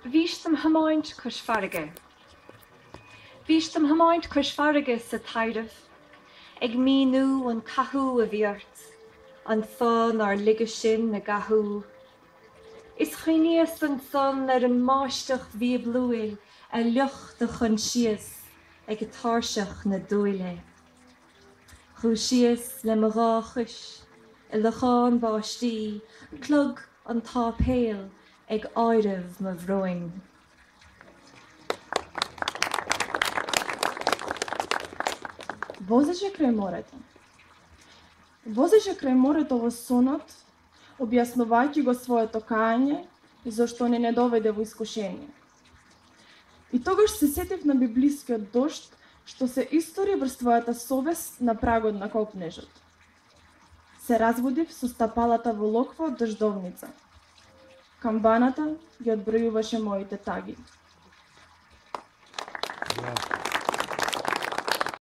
Bhístam hamáint cos farige. Bhístam hamáint cos farige sa tairih, ag míú an cathú a bhíart, an fán ar liga sin na gathú. Is chuiníos an son ar an máisteach bhí blúil a lucht a chun sios ag a táirseach na dúile. Chú sios le maráchis, i le cháin báistí, clog an tápéal ag áireamh ma bhróin. Возеше крај морето. Возеше крај морето во сонот, објаснувајќи го своето кајање и зашто не доведе во искушение. И тогаш се сетив на библискиот дожд, што се истори врз твојата совест на прагот на копнежот. Се разбудив со стапалата во локва од дождовница. Камбаната ги одбројуваше моите таги.